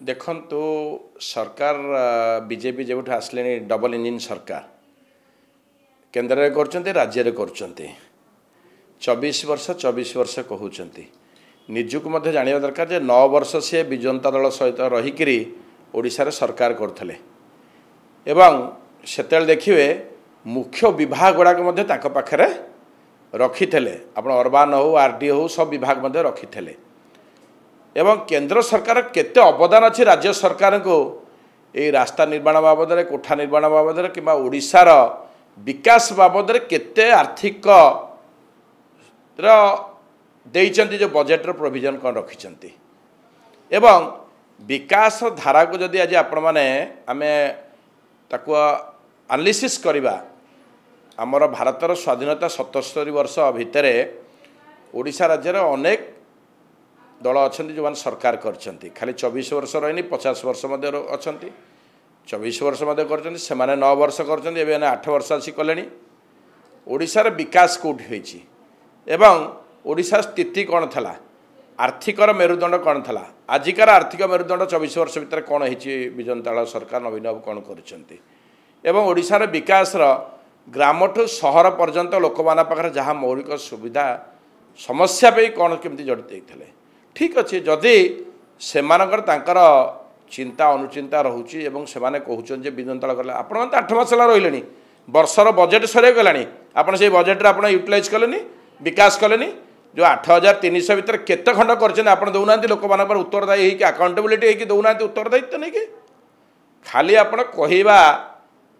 देखंतु सरकार बीजेपी जो आसले डबल इंजिन सरकार केन्द्र में कर राज्य में कर 24 वर्ष कहते निजुक जाना दरकार जे 9 वर्ष सी विजंता दल सहित रहीकि ओडिशा सरकार करते से देखिए मुख्य विभाग गुड़ाक पाखे रखी आप अर्बान हो आरडी हो सब विभाग रखी एवं केंद्र सरकार केते अवदान अच्छी राज्य सरकार को ये रास्ता निर्माण बाबद कोठा निर्माण बाबद कि ओडिशार विकास बाबद केते आर्थिक देइचंती जो बजेट प्रोविजन कौन रखिंट एवं विकास धारा को जदि आज आपण मैंने आमे ताको एनालिसिस करवा आमर भारतर स्वाधीनता 77 वर्ष भितर ओडिशा राज्य अनेक दल अच्छा जो मैंने सरकार करछंती खाली 24 वर्ष रही 50 वर्ष अच्छा 24 वर्ष कर 9 वर्ष कर 8 वर्ष आसी कले ओडिशार विकास कौटी एवं ओडिशा स्थिति कौन था आर्थिकर मेरुदंड कौन था आजिकार आर्थिक मेरुदंड 24 वर्ष भितर कौन होती विजंता सरकार नवीन बाबू कौन कर ओडिशार विकास ग्रामठू सहर पर्यंत लोक मान पाखे जहाँ मौलिक सुविधा समस्या पे कौन केमती जड़ित होते ठीक अच्छे जदि से चिंता अनुचिंता रोचे से कहते विजंता कले आप 8 मास रही वर्षर बजेट सरीगला आपड़ से बजेट आप यूटिलाइज कले विकास कले जो 8300 भितर केते खंड कर दौना लोक मान उत्तरदायी अकाउंटेबिलिटी दौना उत्तरदायित्व नहीं कि खाली आप कहवा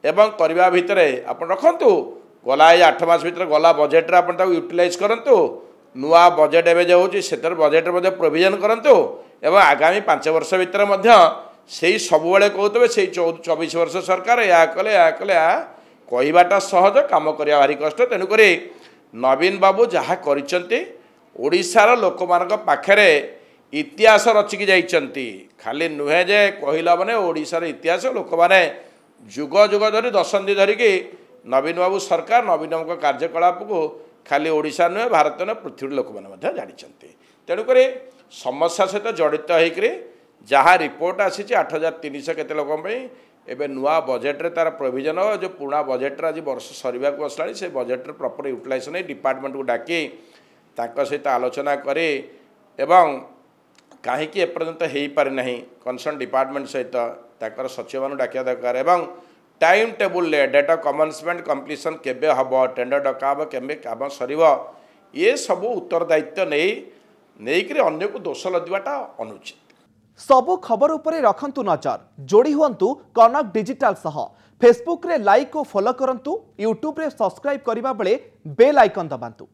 एवं करने भितर आप रखु गला 8 मास भर गला बजेट आप यूटिलाइज करूँ नुआ बजेट एवं जो से बजेट प्रोविजन करूँ एवं आगामी 5 वर्ष भितर से सब कहते से 24 वर्ष सरकार या कले कहवाटा सहज कम करवा भारी कष्ट तेणुक नवीन बाबू जहाँ करिशार लोक मान पाखे इतिहास रचिकी जाइंट खाली नुहे जे कहला माने ओडिशार इतिहास लोक मैंने जुग जुग धरी दशंधि धरिकी नवीन बाबू सरकार नवीन बाबू कार्यकलाप को खाली ओडिशा नुहे भारत नुहे पृथ्वी लोक मैंने जानी तेणुक समस्या सहित जड़ित होकर जहाँ रिपोर्ट आसी 8300 केते लोक एवं नुआ बजेट रे तार प्रोविजन जो पुराना बजेट आज वर्ष सरीवा को असला से बजेट प्रॉपर यूटिलाइज नहीं डिपार्टमेंट को डाकी सहित आलोचना करे एवं कहीं एपर्यंत हो पारि ना कनसर्न डिपार्टमेंट सहित सचिव मान डाकिया दरकार एवं time table date of commencement completion केबे हम टेंडर डका हम केबे काम सर ये सब उत्तरदायित्व नहीं अन्य को दोष लदिवाटा अनुचित। सबु खबर उपरे रखंतु नजर जोड़ी हुंतु कनक डिजिटल सह फेसबुक रे लाइक और फॉलो करंतु यूट्यूब रे सब्सक्राइब करिबा बेले बेल आइकन दबांतु।